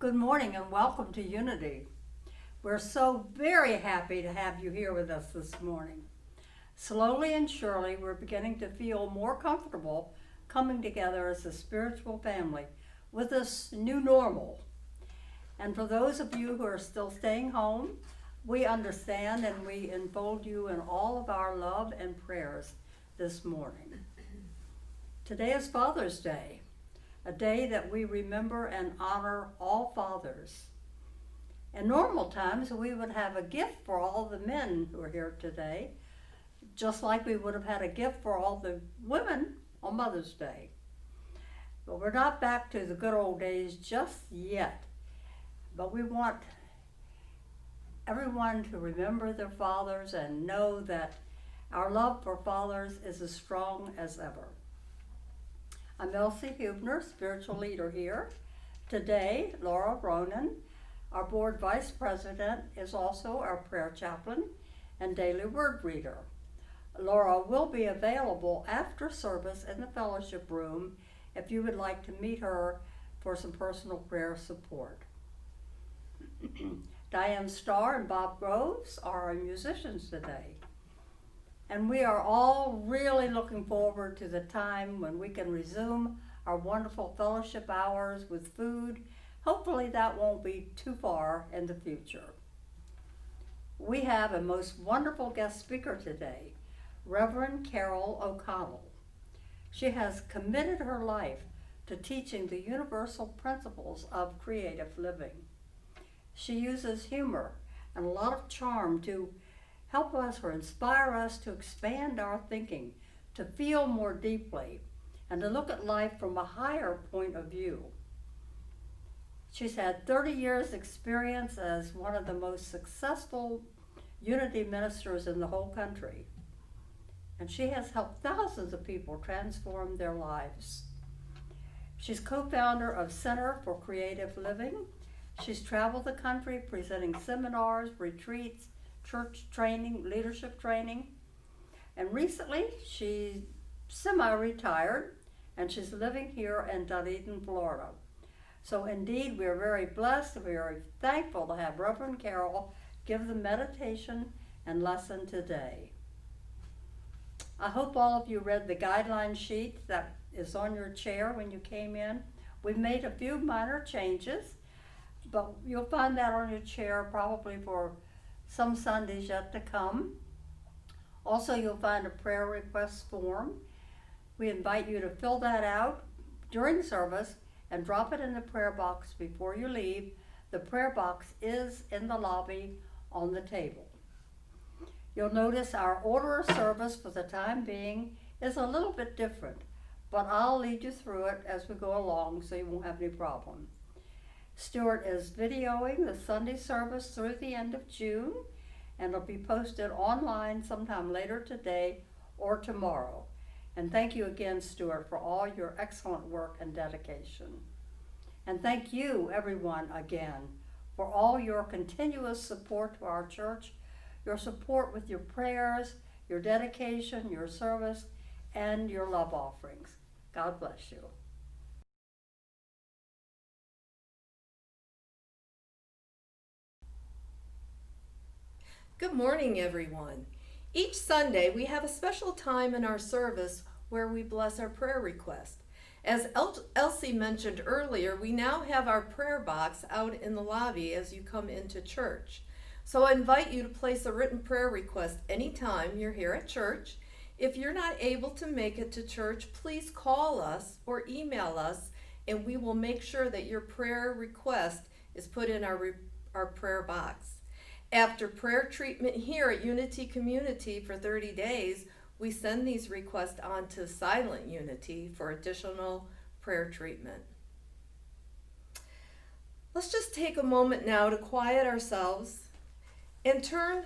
Good morning and welcome to Unity. We're so very happy to have you here with us this morning. Slowly and surely, we're beginning to feel more comfortable coming together as a spiritual family with this new normal. And for those of you who are still staying home, we understand and we enfold you in all of our love and prayers this morning. Today is Father's Day, a day that we remember and honor all fathers. In normal times, we would have a gift for all the men who are here today, just like we would have had a gift for all the women on Mother's Day. But we're not back to the good old days just yet. But we want everyone to remember their fathers and know that our love for fathers is as strong as ever. I'm Elsie Hubner, spiritual leader here. Today, Laura Ronan, our board vice president, is also our prayer chaplain and daily word reader. Laura will be available after service in the fellowship room if you would like to meet her for some personal prayer support. Diane Starr and Bob Groves are our musicians today. And we are all really looking forward to the time when we can resume our wonderful fellowship hours with food. Hopefully that won't be too far in the future. We have a most wonderful guest speaker today, Reverend Carol O'Connell. She has committed her life to teaching the universal principles of creative living. She uses humor and a lot of charm to help us or inspire us to expand our thinking, to feel more deeply, and to look at life from a higher point of view. She's had 30 years experience as one of the most successful Unity ministers in the whole country. And she has helped thousands of people transform their lives. She's co-founder of Center for Creative Living. She's traveled the country presenting seminars, retreats, church training, leadership training. And recently, she's semi-retired and she's living here in Dunedin, Florida. So indeed, we are very blessed and we are thankful to have Reverend Carol give the meditation and lesson today. I hope all of you read the guideline sheet that is on your chair when you came in. We've made a few minor changes, but you'll find that on your chair probably for some Sundays yet to come. Also, you'll find a prayer request form. We invite you to fill that out during service and drop it in the prayer box before you leave. The prayer box is in the lobby on the table. You'll notice our order of service for the time being is a little bit different, but I'll lead you through it as we go along so you won't have any problem. Stuart is videoing the Sunday service through the end of June, and it'll be posted online sometime later today or tomorrow. And thank you again, Stuart, for all your excellent work and dedication. And thank you, everyone, again, for all your continuous support to our church, your support with your prayers, your dedication, your service, and your love offerings. God bless you. Good morning, everyone. Each Sunday, we have a special time in our service where we bless our prayer request. As Elsie mentioned earlier, we now have our prayer box out in the lobby as you come into church. So I invite you to place a written prayer request anytime you're here at church. If you're not able to make it to church, please call us or email us, and we will make sure that your prayer request is put in our prayer box. After prayer treatment here at Unity Community for 30 days, we send these requests on to Silent Unity for additional prayer treatment. Let's just take a moment now to quiet ourselves and turn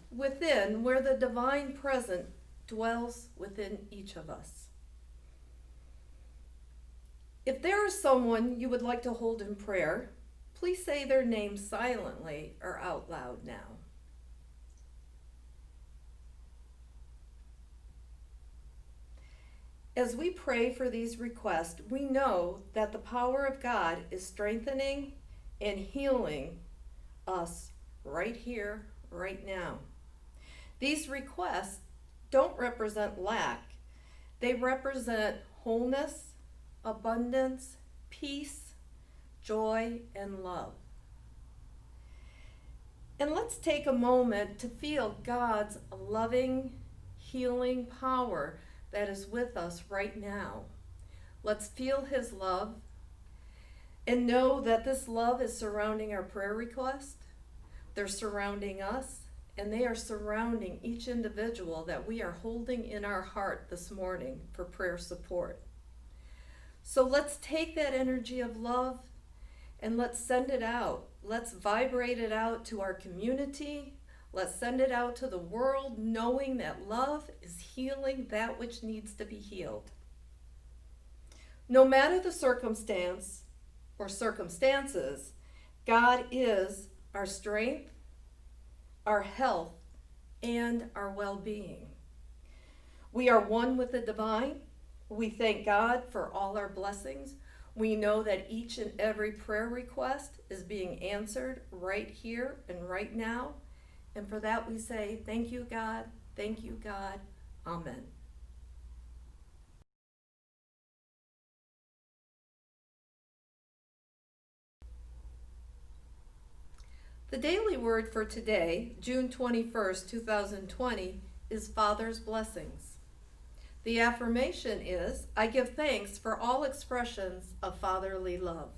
within where the divine presence dwells within each of us. If there is someone you would like to hold in prayer, please say their name silently or out loud now. As we pray for these requests, we know that the power of God is strengthening and healing us right here, right now. These requests don't represent lack. They represent wholeness, abundance, peace, joy, and love. And let's take a moment to feel God's loving, healing power that is with us right now. Let's feel His love and know that this love is surrounding our prayer request. They're surrounding us, and they are surrounding each individual that we are holding in our heart this morning for prayer support. So let's take that energy of love and let's send it out. Let's vibrate it out to our community. Let's send it out to the world, knowing that love is healing that which needs to be healed. No matter the circumstance or circumstances, God is our strength, our health, and our well-being. We are one with the divine. We thank God for all our blessings. We know that each and every prayer request is being answered right here and right now. And for that we say, thank you, God. Thank you, God. Amen. The daily word for today, June 21st, 2020, is Father's Blessings. The affirmation is, I give thanks for all expressions of fatherly love.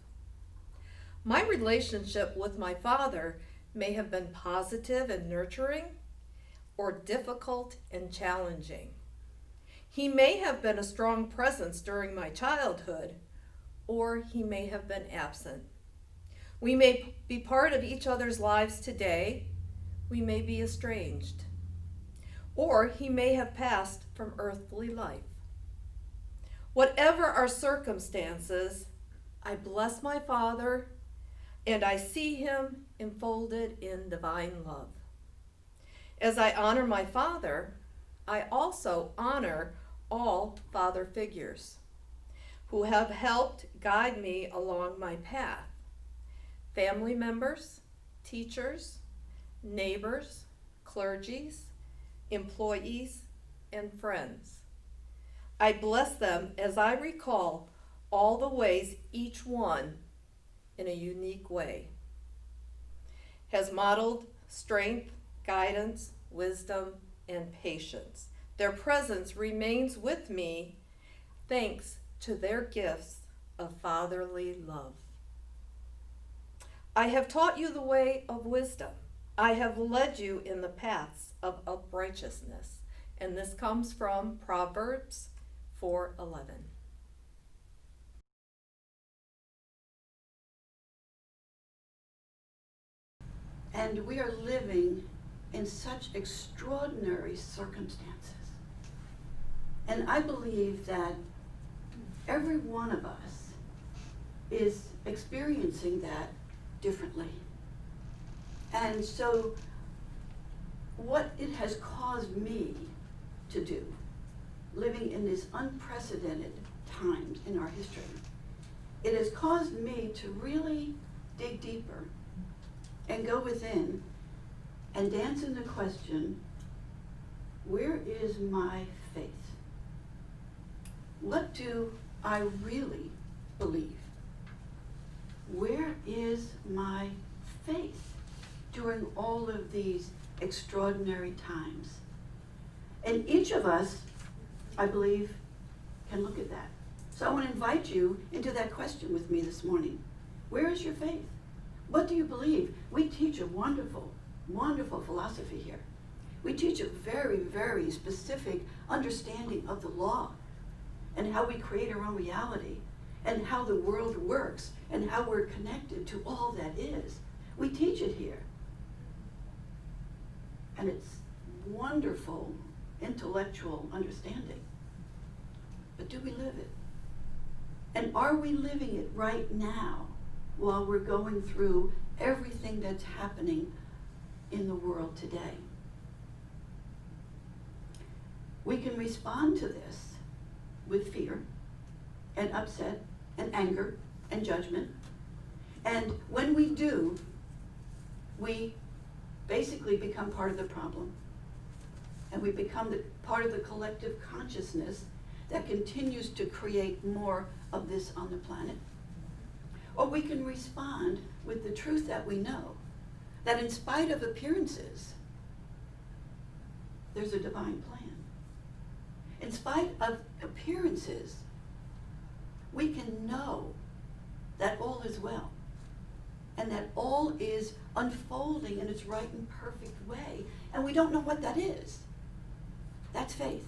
My relationship with my father may have been positive and nurturing, or difficult and challenging. He may have been a strong presence during my childhood, or he may have been absent. We may be part of each other's lives today. We may be estranged. Or he may have passed from earthly life. Whatever our circumstances, I bless my Father, and I see him enfolded in divine love. As I honor my Father, I also honor all father figures who have helped guide me along my path. Family members, teachers, neighbors, clergies, employees, and friends. I bless them as I recall all the ways each one, in a unique way, has modeled strength, guidance, wisdom, and patience. Their presence remains with me thanks to their gifts of fatherly love. I have taught you the way of wisdom. I have led you in the paths of uprightness. And this comes from Proverbs 4:11. And we are living in such extraordinary circumstances. And I believe that every one of us is experiencing that differently. And so what it has caused me to do, living in these unprecedented times in our history, it has caused me to really dig deeper and go within and answer the question, where is my faith? What do I really believe? Where is my faith during all of these extraordinary times? And each of us, I believe, can look at that. So I want to invite you into that question with me this morning. Where is your faith? What do you believe? We teach a wonderful, wonderful philosophy here. We teach a very, very specific understanding of the law and how we create our own reality and how the world works and how we're connected to all that is. We teach it here. And it's wonderful intellectual understanding. But do we live it? And are we living it right now while we're going through everything that's happening in the world today? We can respond to this with fear and upset and anger and judgment. And when we do, we basically become part of the problem. And we become part of the collective consciousness that continues to create more of this on the planet. Or we can respond with the truth that we know, that in spite of appearances, there's a divine plan. In spite of appearances, we can know that all is well, and that all is unfolding in its right and perfect way, and we don't know what that is. That's faith.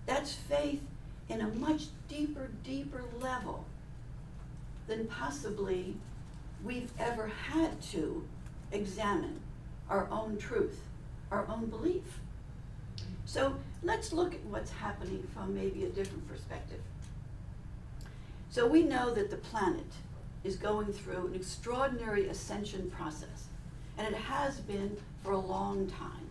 That's faith in a much deeper, deeper level than possibly we've ever had to examine our own truth, our own belief. So let's look at what's happening from maybe a different perspective. So we know that the planet is going through an extraordinary ascension process, and it has been for a long time.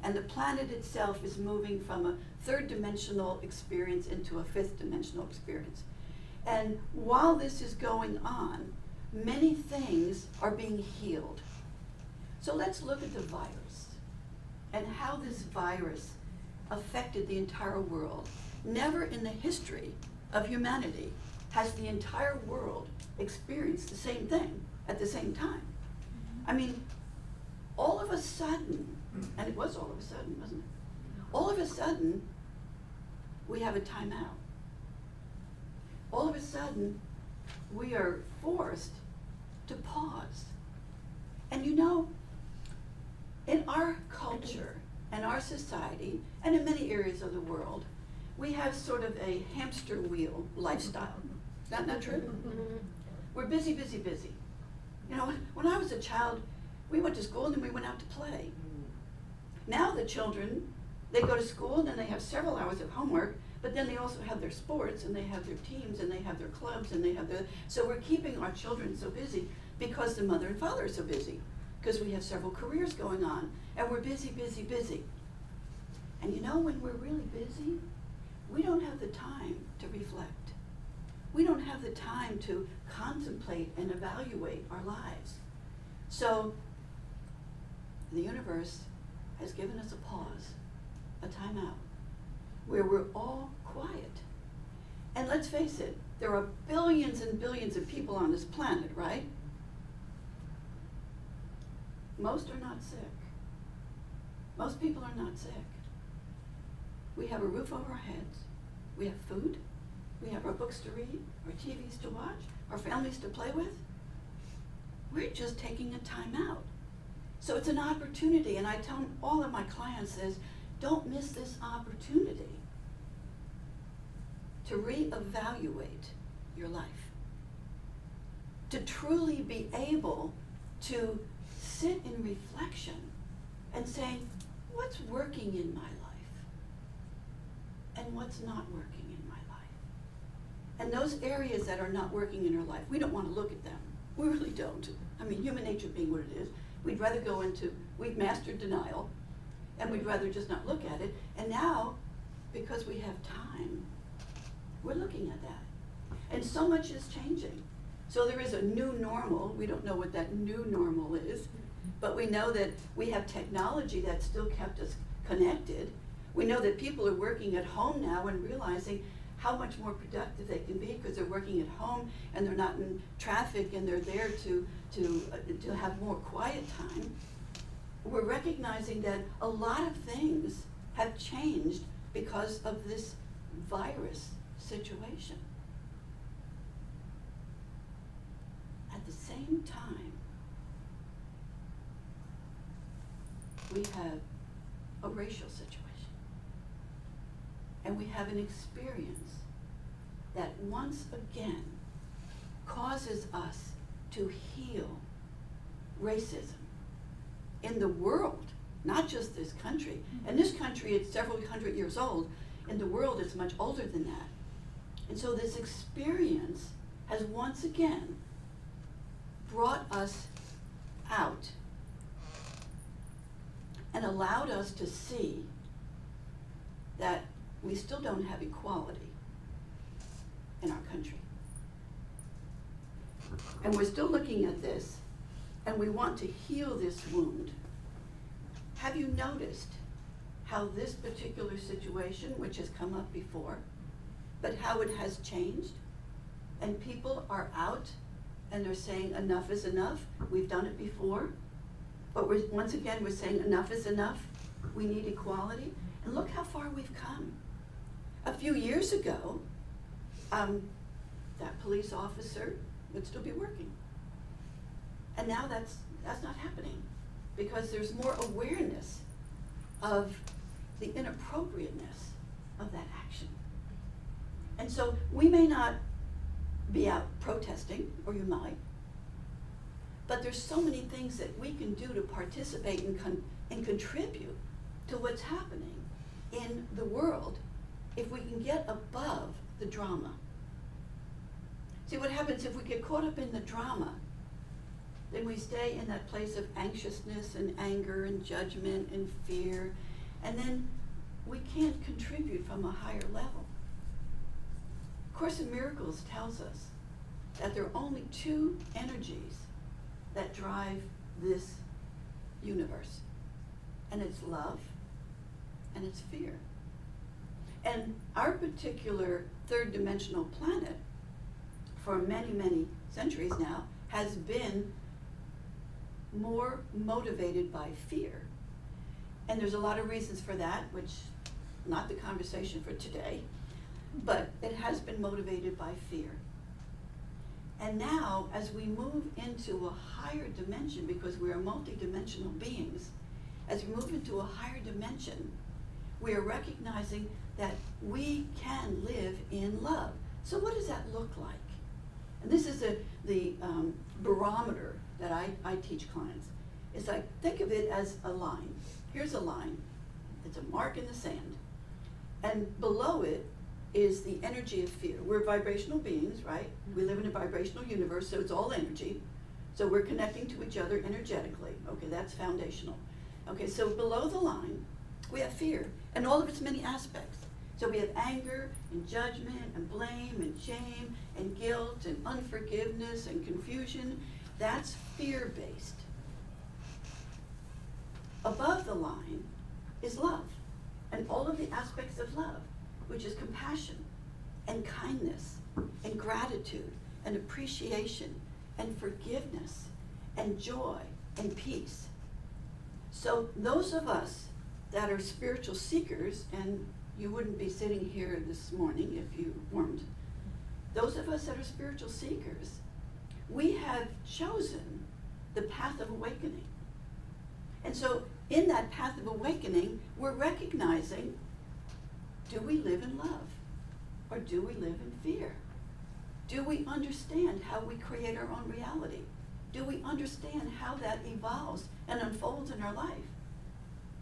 And the planet itself is moving from a third dimensional experience into a fifth dimensional experience. And while this is going on, many things are being healed. So let's look at the virus and how this virus affected the entire world. Never in the history of humanity has the entire world experienced the same thing at the same time. I mean, all of a sudden, and it was all of a sudden, wasn't it? All of a sudden, we have a timeout. All of a sudden, we are forced to pause. And you know, in our culture and our society, and in many areas of the world, we have sort of a hamster wheel lifestyle. Isn't that true? We're busy, busy, busy. You know, when I was a child, we went to school and then we went out to play. Now the children, they go to school and then they have several hours of homework, but then they also have their sports and they have their teams and they have their clubs and they have their, so we're keeping our children so busy because the mother and father are so busy, because we have several careers going on and we're busy, busy, busy. And you know, when we're really busy, we don't have the time to reflect. We don't have the time to contemplate and evaluate our lives. So the universe has given us a pause, a timeout, where we're all quiet. And let's face it, there are billions and billions of people on this planet, right? Most are not sick. Most people are not sick. We have a roof over our heads. We have food. We have our books to read, our TVs to watch, our families to play with. We're just taking a time out. So it's an opportunity, and I tell all of my clients is, don't miss this opportunity to reevaluate your life. To truly be able to sit in reflection and say, what's working in my life? And what's not working in my life? And those areas that are not working in our life, we don't want to look at them. We really don't. I mean, human nature being what it is, we'd rather go into, we've mastered denial, and we'd rather just not look at it. And now, because we have time, we're looking at that. And so much is changing. So there is a new normal. We don't know what that new normal is, but we know that we have technology that still kept us connected. We know that people are working at home now and realizing how much more productive they can be because they're working at home and they're not in traffic and they're there to have more quiet time. We're recognizing that a lot of things have changed because of this virus situation. At the same time, we have a racial situation. And we have an experience that once again causes us to heal racism in the world, not just this country. In this country, it's several hundred years old. In the world, it's much older than that. And so this experience has once again brought us out and allowed us to see that we still don't have equality in our country. and we're still looking at this, and we want to heal this wound, have you noticed how this particular situation, which has come up before, but how it has changed? And people are out and they're saying enough is enough. We've done it before, but once again, we're saying enough is enough. We need equality. And look how far we've come. A few years ago, that police officer would still be working. And now that's not happening because there's more awareness of the inappropriateness of that action. And so we may not be out protesting, or you might, but there's so many things that we can do to participate and contribute to what's happening in the world if we can get above the drama. See, what happens if we get caught up in the drama, then we stay in that place of anxiousness and anger and judgment and fear, and then we can't contribute from a higher level. Course in Miracles tells us that there are only two energies that drive this universe, and it's love and it's fear. And our particular third dimensional planet, for many, many centuries now, has been more motivated by fear. And there's a lot of reasons for that, which not the conversation for today, but it has been motivated by fear. And now, as we move into a higher dimension, because we are multidimensional beings, as we move into a higher dimension, we are recognizing that we can live in love. So what does that look like? And this is the barometer that I teach clients. It's like, think of it as a line. Here's a line. It's a mark in the sand. And below it is the energy of fear. We're vibrational beings, right? We live in a vibrational universe, so it's all energy. So we're connecting to each other energetically. Okay, that's foundational. Okay, so below the line, we have fear, and all of its many aspects. So we have anger, and judgment, and blame, and shame, and guilt, and unforgiveness, and confusion. That's fear-based. Above the line is love, and all of the aspects of love, which is compassion, and kindness, and gratitude, and appreciation, and forgiveness, and joy, and peace. So those of us that are spiritual seekers, and you wouldn't be sitting here this morning if you weren't, those of us that are spiritual seekers, we have chosen the path of awakening. And so in that path of awakening, we're recognizing, do we live in love or do we live in fear? Do we understand how we create our own reality? Do we understand how that evolves and unfolds in our life?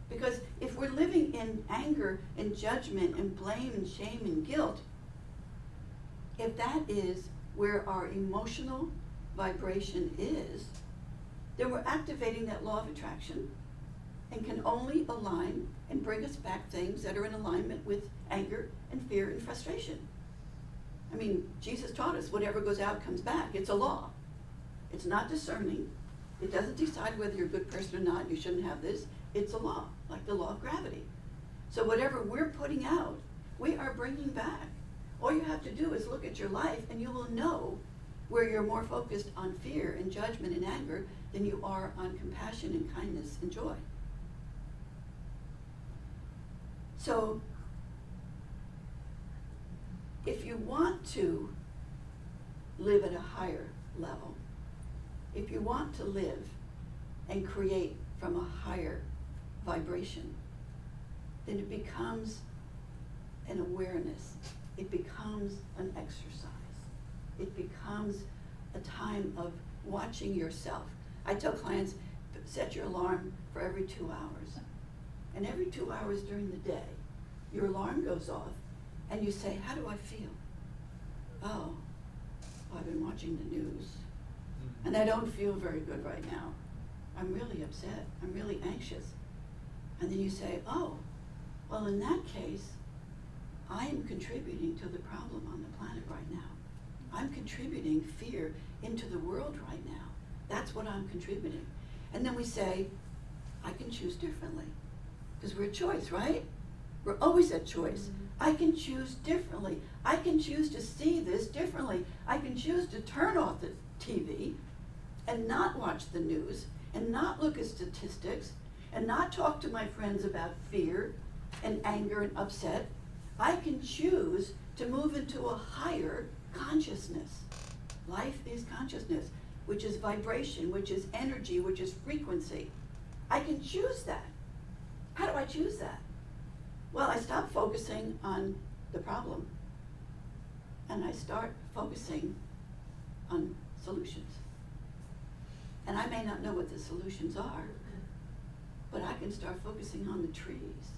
Because if we're living in anger and judgment and blame and shame and guilt, if that is where our emotional vibration is, then we're activating that law of attraction and can only align and bring us back things that are in alignment with anger and fear and frustration. I mean, Jesus taught us whatever goes out comes back. It's a law. It's not discerning. It doesn't decide whether you're a good person or not. You shouldn't have this. It's a law, like the law of gravity. So whatever we're putting out, we are bringing back. All you have to do is look at your life and you will know where you're more focused on fear and judgment and anger than you are on compassion and kindness and joy. So if you want to live at a higher level, if you want to live and create from a higher vibration, then it becomes an awareness. It becomes an exercise. It becomes a time of watching yourself. I tell clients, set your alarm for every 2 hours. And every 2 hours during the day, your alarm goes off and you say, how do I feel? Oh, I've been watching the news and I don't feel very good right now. I'm really upset. I'm really anxious. And then you say, oh, well, in that case, I am contributing to the problem on the planet right now. I'm contributing fear into the world right now. That's what I'm contributing. And then we say, I can choose differently. Because we're a choice, right? We're always at choice. I can choose differently. I can choose to see this differently. I can choose to turn off the TV and not watch the news and not look at statistics and not talk to my friends about fear and anger and upset. I can choose to move into a higher consciousness. Life is consciousness, which is vibration, which is energy, which is frequency. I can choose that. How do I choose that? Well, I stop focusing on the problem and I start focusing on solutions. And I may not know what the solutions are, but I can start focusing on the trees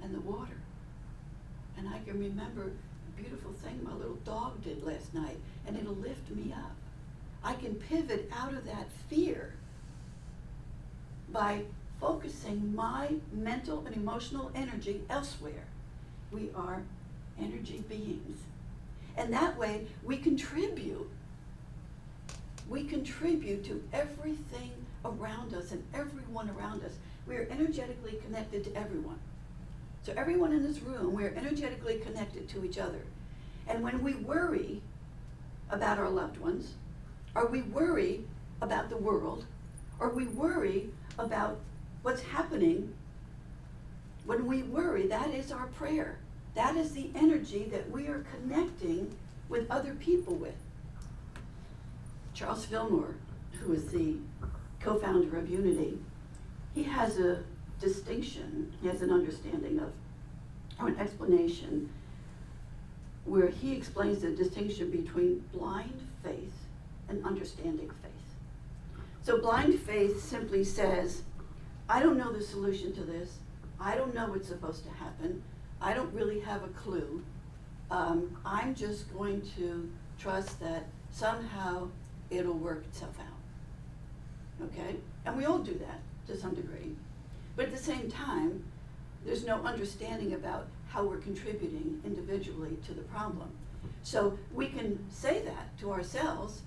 and the water. And I can remember a beautiful thing my little dog did last night, and it'll lift me up. I can pivot out of that fear by focusing my mental and emotional energy elsewhere. We are energy beings. And that way we contribute. We contribute to everything around us and everyone around us. We are energetically connected to everyone. So everyone in this room, we are energetically connected to each other. And when we worry about our loved ones, or we worry about the world, or we worry about what's happening, when we worry, that is our prayer. That is the energy that we are connecting with other people with. Charles Fillmore, who is the co-founder of Unity, he has a distinction, he has an understanding of, or an explanation, where he explains the distinction between blind faith and understanding faith. So blind faith simply says, I don't know the solution to this. I don't know what's supposed to happen. I don't really have a clue. I'm just going to trust that somehow it'll work itself out. Okay? And we all do that to some degree. But at the same time, there's no understanding about how we're contributing individually to the problem. So we can say that to ourselves,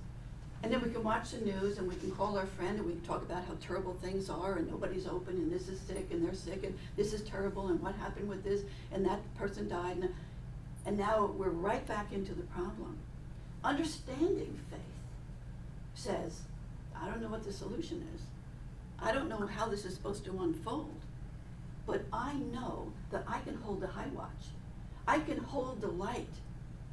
and then we can watch the news and we can call our friend and we can talk about how terrible things are and nobody's open and this is sick and they're sick and this is terrible and what happened with this and that person died. And now we're right back into the problem. Understanding faith says, I don't know what the solution is. I don't know how this is supposed to unfold, but I know that I can hold the high watch. I can hold the light.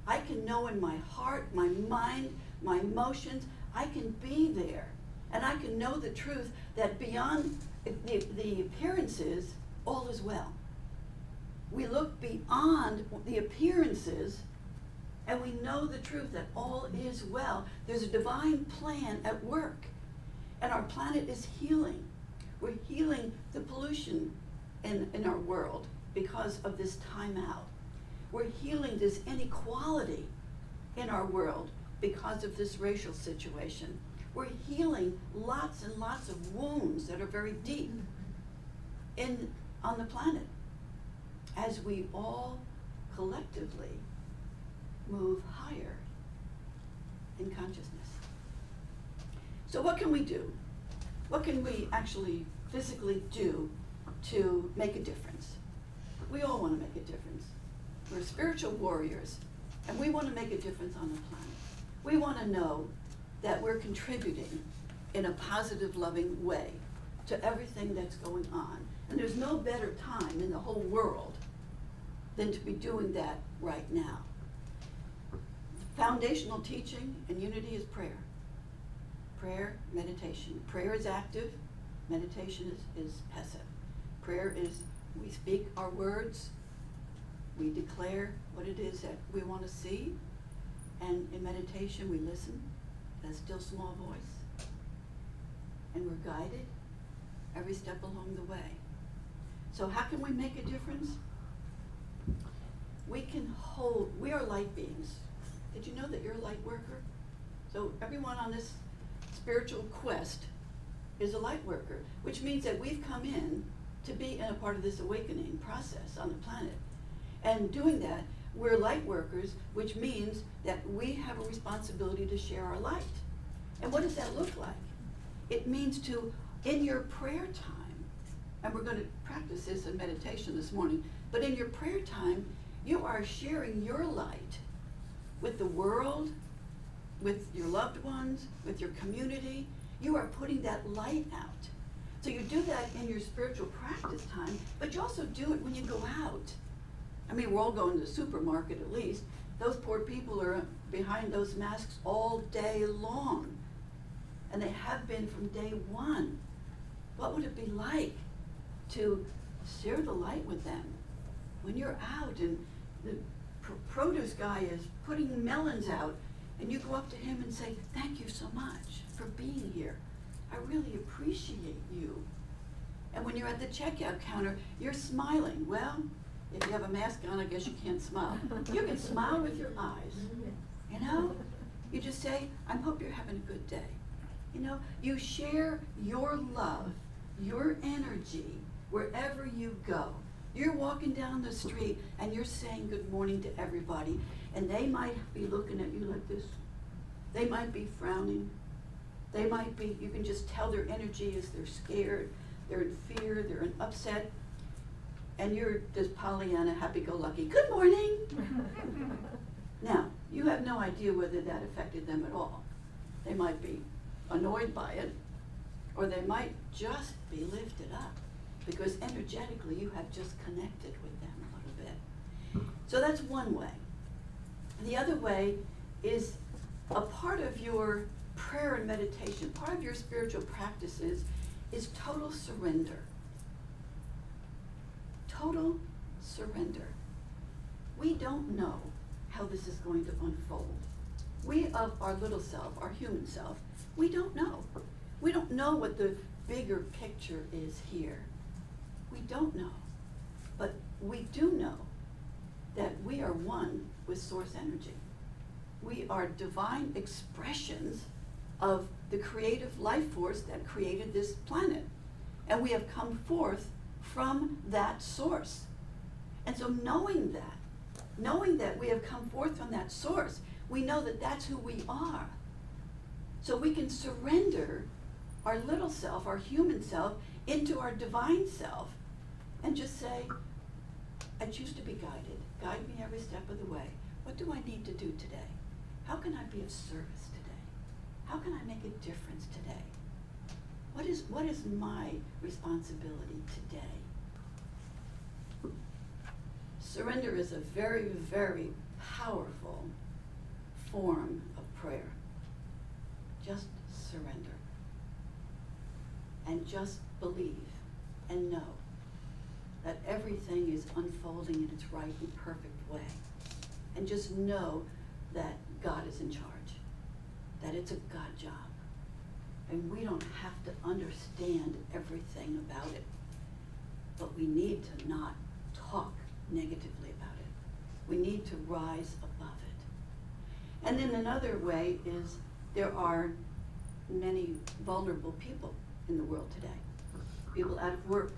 I can know in my heart, my mind, my emotions, I can be there. And I can know the truth that beyond the appearances, all is well. We look beyond the appearances and we know the truth that all is well. There's a divine plan at work. And our planet is healing. We're healing the pollution in our world because of this time out. We're healing this inequality in our world because of this racial situation. We're healing lots and lots of wounds that are very deep on the planet as we all collectively move higher in consciousness. So what can we do? What can we actually physically do to make a difference? We all want to make a difference. We're spiritual warriors, and we want to make a difference on the planet. We want to know that we're contributing in a positive, loving way to everything that's going on. And there's no better time in the whole world than to be doing that right now. Foundational teaching in Unity is prayer. Prayer, meditation. Prayer is active, meditation is passive. Prayer is we speak our words, we declare what it is that we want to see, and in meditation we listen, that still small voice, and we're guided every step along the way. So how can we make a difference? We are light beings. Did you know that you're a light worker? So everyone on this spiritual quest is a light worker, which means that we've come in to be in a part of this awakening process on the planet. And doing that, we're light workers, which means that we have a responsibility to share our light. And what does that look like? It means to, in your prayer time, and we're going to practice this in meditation this morning, but in your prayer time, you are sharing your light with the world, with your loved ones, with your community. You are putting that light out. So you do that in your spiritual practice time, but you also do it when you go out. I mean, we're all going to the supermarket at least. Those poor people are behind those masks all day long. And they have been from day one. What would it be like to share the light with them when you're out and the produce guy is putting melons out and you go up to him and say, thank you so much for being here. I really appreciate you. And when you're at the checkout counter, you're smiling. Well, if you have a mask on, I guess you can't smile. You can smile with your eyes. You know? You just say, I hope you're having a good day. You know, you share your love, your energy, wherever you go. You're walking down the street and you're saying good morning to everybody, and they might be looking at you like this. They might be frowning. They might be, you can just tell their energy is they're scared, they're in fear, they're in upset, and you're this Pollyanna, happy-go-lucky, good morning. Now, you have no idea whether that affected them at all. They might be annoyed by it, or they might just be lifted up, because energetically you have just connected with them a little bit. So that's one way. The other way is a part of your prayer and meditation, part of your spiritual practices is total surrender. Total surrender. We don't know how this is going to unfold. We of our little self, our human self, we don't know. We don't know what the bigger picture is here. We don't know. But we do know that we are one with source energy. We are divine expressions of the creative life force that created this planet. And we have come forth from that source. And so knowing that we have come forth from that source, we know that that's who we are. So we can surrender our little self, our human self, into our divine self and just say, I choose to be guided. Guide me every step of the way. What do I need to do today? How can I be of service today? How can I make a difference today? What is my responsibility today? Surrender is a very, very powerful form of prayer. Just surrender. And just believe and know that everything is unfolding in its right and perfect way. And just know that God is in charge, that it's a God job. And we don't have to understand everything about it, but we need to not talk negatively about it. We need to rise above it. And then another way is there are many vulnerable people in the world today. People out of work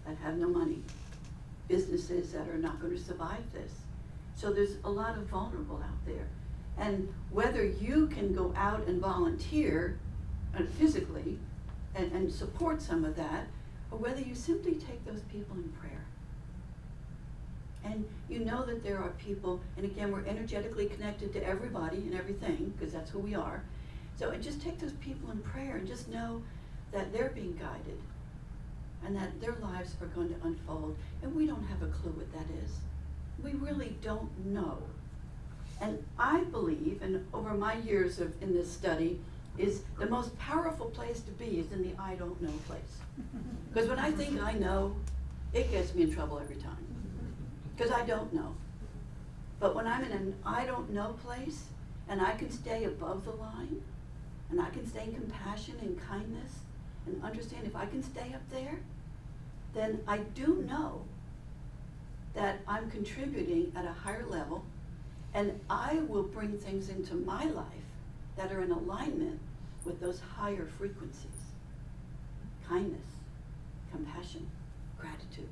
that have no money, businesses that are not going to survive this. So there's a lot of vulnerable out there. And whether you can go out and volunteer physically and support some of that, or whether you simply take those people in prayer. And you know that there are people, and again, we're energetically connected to everybody and everything, because that's who we are. So just take those people in prayer and just know that they're being guided and that their lives are going to unfold. And we don't have a clue what that is. We really don't know. And I believe, and over my years in this study, is the most powerful place to be is in the I don't know place. Because when I think I know, it gets me in trouble every time. Because I don't know. But when I'm in an I don't know place, and I can stay above the line, and I can stay in compassion and kindness, and understand if I can stay up there, then I do know that I'm contributing at a higher level, and I will bring things into my life that are in alignment with those higher frequencies. Kindness, compassion, gratitude,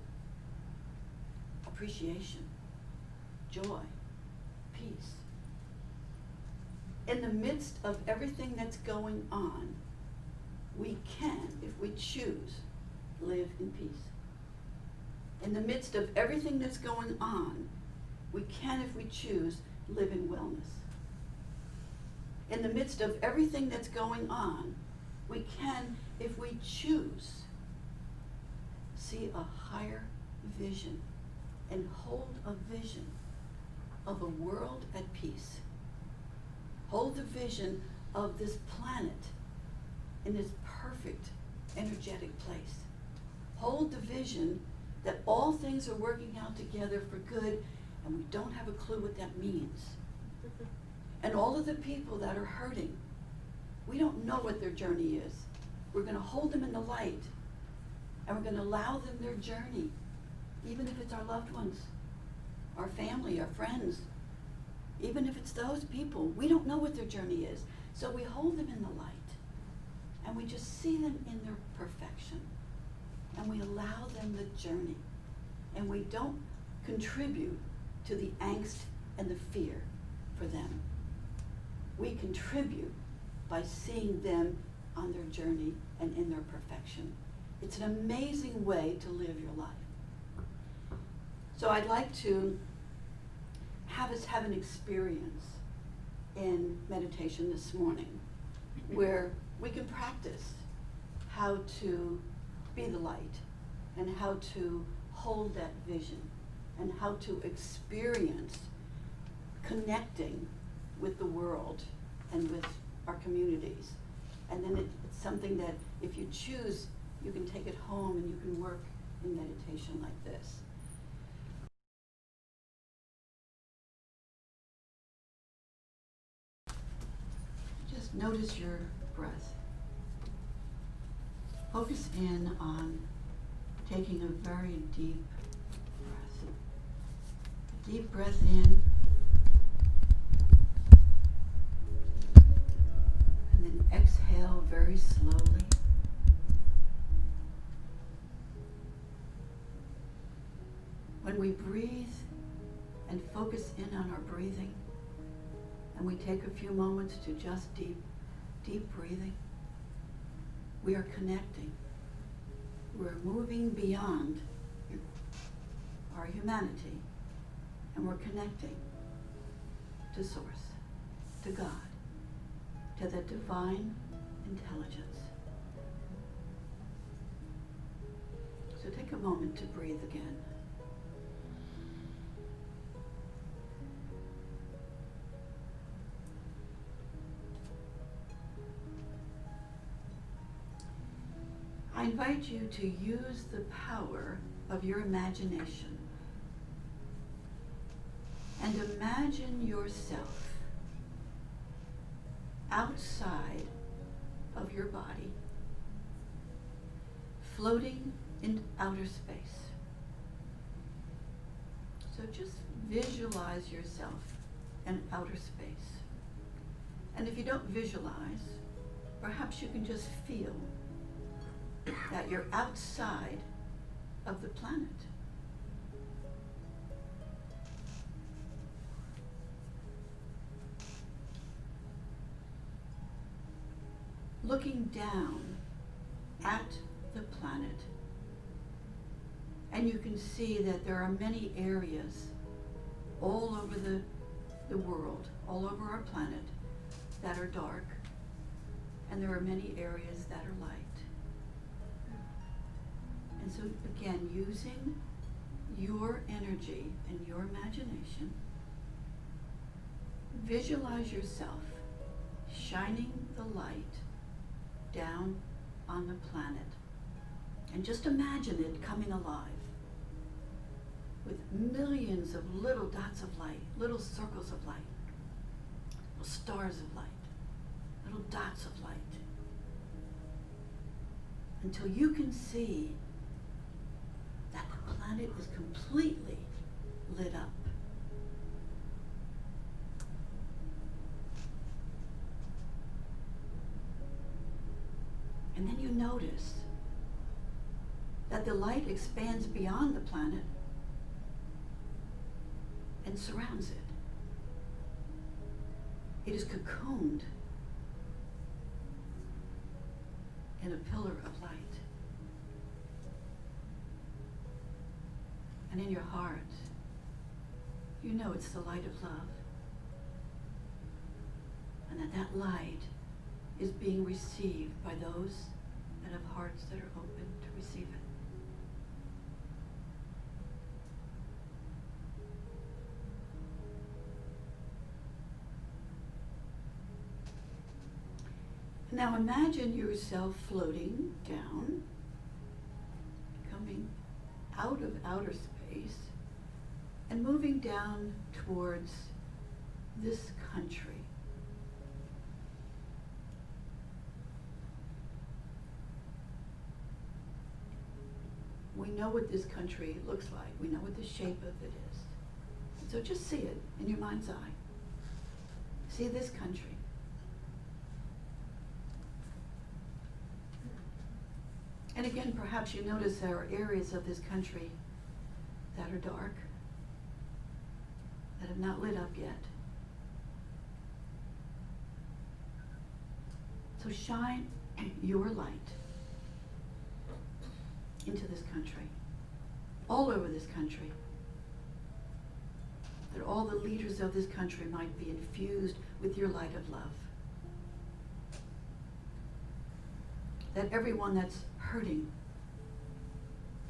appreciation, joy, peace. In the midst of everything that's going on, we can, if we choose, live in peace. In the midst of everything that's going on, we can, if we choose, live in wellness. In the midst of everything that's going on, we can, if we choose, see a higher vision and hold a vision of a world at peace. Hold the vision of this planet in this perfect, energetic place. Hold the vision that all things are working out together for good, and we don't have a clue what that means. And all of the people that are hurting, we don't know what their journey is. We're going to hold them in the light, and we're going to allow them their journey, even if it's our loved ones, our family, our friends, even if it's those people. We don't know what their journey is. So we hold them in the light, and we just see them in their perfection, and we allow them the journey, and we don't contribute to the angst and the fear for them. We contribute by seeing them on their journey and in their perfection. It's an amazing way to live your life. So I'd like to have us have an experience in meditation this morning where we can practice how to be the light and how to hold that vision and how to experience connecting with the world and with our communities. And then it's something that if you choose, you can take it home and you can work in meditation like this. Just notice your breath. Focus in on taking a very deep breath. A deep breath in, and then exhale very slowly. When we breathe and focus in on our breathing, and we take a few moments to just deep breathing, we are connecting. We're moving beyond our humanity, and we're connecting to Source, to God, to the divine intelligence. So take a moment to breathe again. I invite you to use the power of your imagination and imagine yourself outside of your body, floating in outer space. So just visualize yourself in outer space. And if you don't visualize, perhaps you can just feel that you're outside of the planet. Looking down at the planet, and you can see that there are many areas all over the world, all over our planet, that are dark, and there are many areas that are light. And so again, using your energy and your imagination, visualize yourself shining the light down on the planet. And just imagine it coming alive with millions of little dots of light, little circles of light, little stars of light, little dots of light, until you can see that the planet is completely lit up. And then you notice that the light expands beyond the planet, and surrounds it. It is cocooned in a pillar of light. And in your heart, you know it's the light of love. And that light is being received by those that have hearts that are open to receive it. Now imagine yourself floating down, coming out of outer space, and moving down towards this country. We know what this country looks like. We know what the shape of it is. So just see it in your mind's eye. See this country. And again, perhaps you notice there are areas of this country that are dark, that have not lit up yet. So shine your light into this country, all over this country, that all the leaders of this country might be infused with your light of love. That everyone that's hurting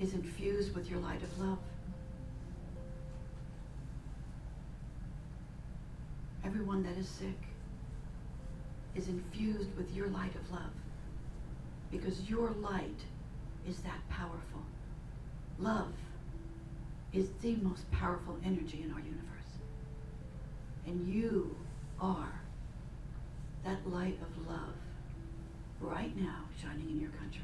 is infused with your light of love. Everyone that is sick is infused with your light of love, because your light is that powerful. Love is the most powerful energy in our universe. And you are that light of love right now shining in your country.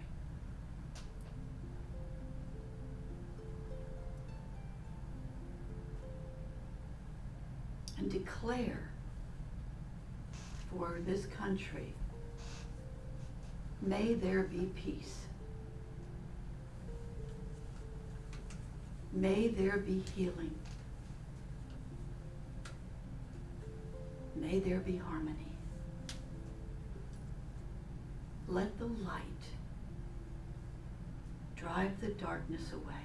And declare for this country, may there be peace. May there be healing. May there be harmony. Let the light drive the darkness away.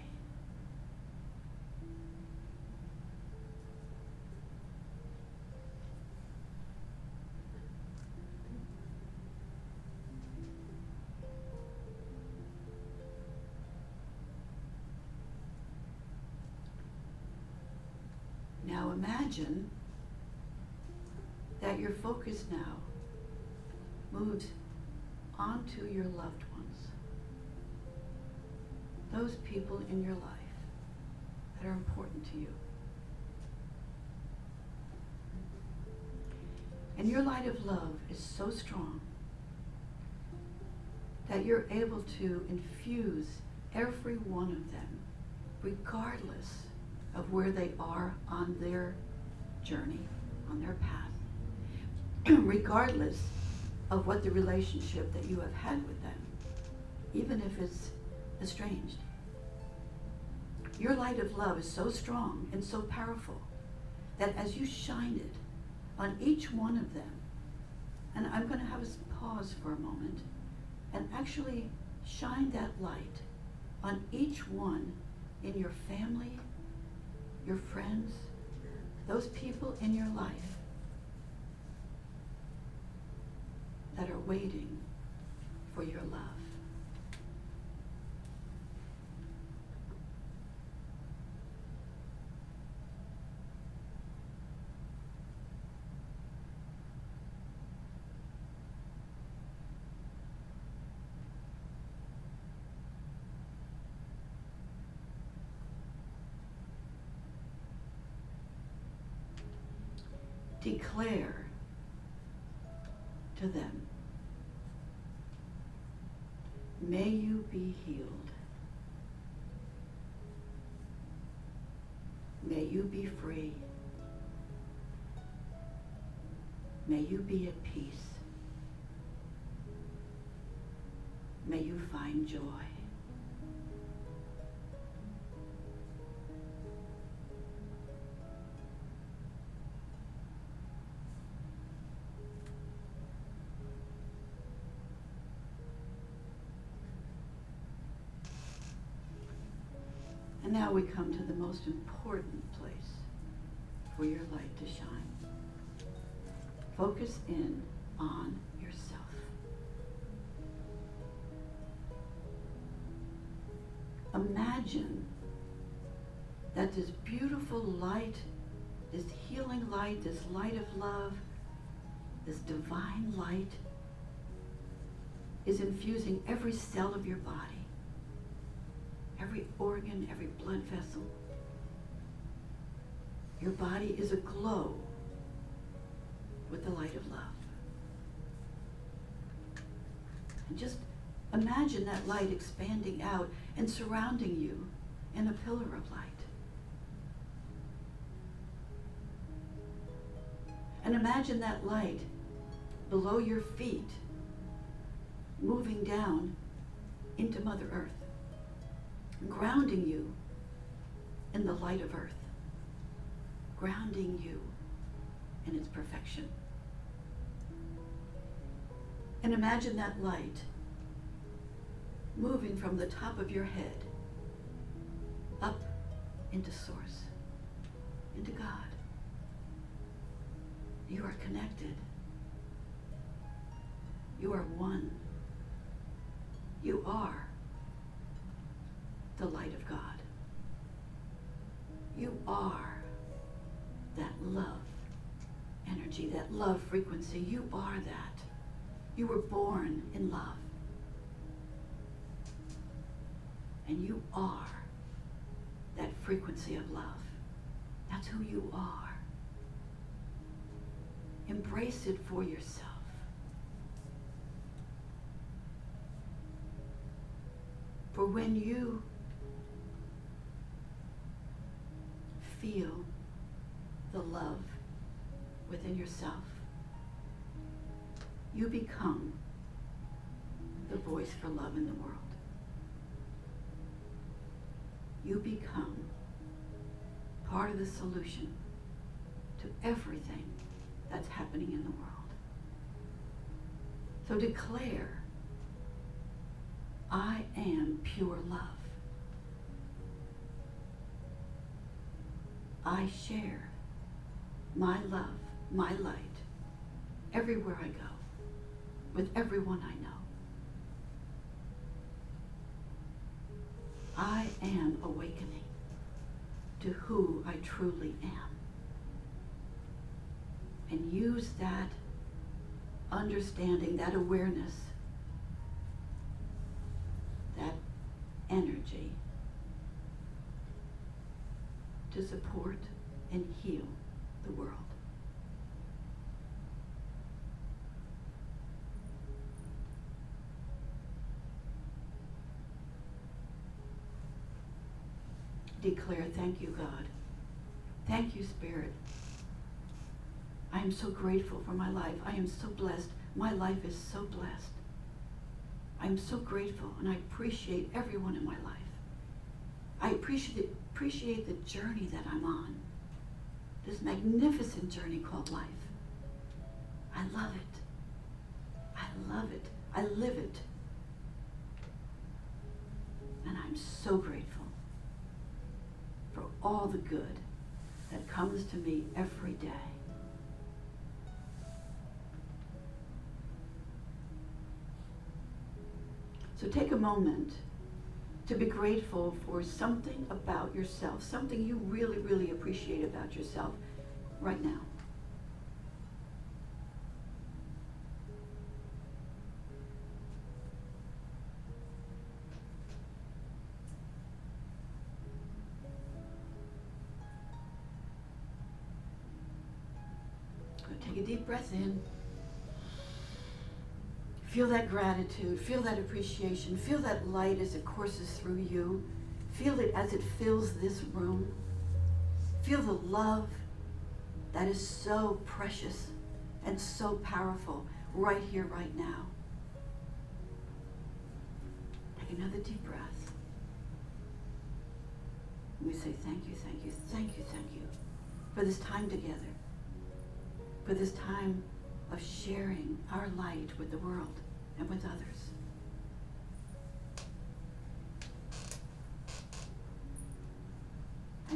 Now imagine that your focus now moves onto your loved ones, those people in your life that are important to you. And your light of love is so strong that you're able to infuse every one of them, regardless of where they are on their journey, on their path, regardless of what the relationship that you have had with them, even if it's estranged. Your light of love is so strong and so powerful that as you shine it on each one of them, and I'm going to have us pause for a moment and actually shine that light on each one in your family, your friends, those people in your life that are waiting for your love. Declare to them, may you be healed. May you be free. May you be at peace. May you find joy. And now we come to the most important place for your light to shine. Focus in on yourself. Imagine that this beautiful light, this healing light, this light of love, this divine light is infusing every cell of your body, every organ, every blood vessel. Your body is aglow with the light of love. And just imagine that light expanding out and surrounding you in a pillar of light. And imagine that light below your feet moving down into Mother Earth, grounding you in the light of Earth, grounding you in its perfection. And imagine that light moving from the top of your head up into Source, into God. You are connected. You are one. You are the light of God. You are that love energy, that love frequency. You are that. You were born in love. And you are that frequency of love. That's who you are. Embrace it for yourself. For when you feel the love within yourself, you become the voice for love in the world. You become part of the solution to everything that's happening in the world. So declare, I am pure love. I share my love, my light, everywhere I go, with everyone I know. I am awakening to who I truly am. And use that understanding, that awareness, that energy to support and heal the world. Declare, thank you, God. Thank you, Spirit. I am so grateful for my life. I am so blessed. My life is so blessed. I am so grateful, and I appreciate everyone in my life. I appreciate the journey that I'm on, this magnificent journey called life. I love it. I love it. I live it. And I'm so grateful for all the good that comes to me every day. So take a moment to be grateful for something about yourself, something you really, really appreciate about yourself right now. Take a deep breath in. Feel that gratitude, feel that appreciation, feel that light as it courses through you. Feel it as it fills this room. Feel the love that is so precious and so powerful right here, right now. Take another deep breath. And we say thank you, thank you, thank you, thank you for this time together, for this time of sharing our light with the world and with others.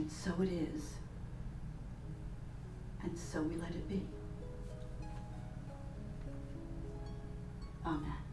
And so it is. And so we let it be. Amen.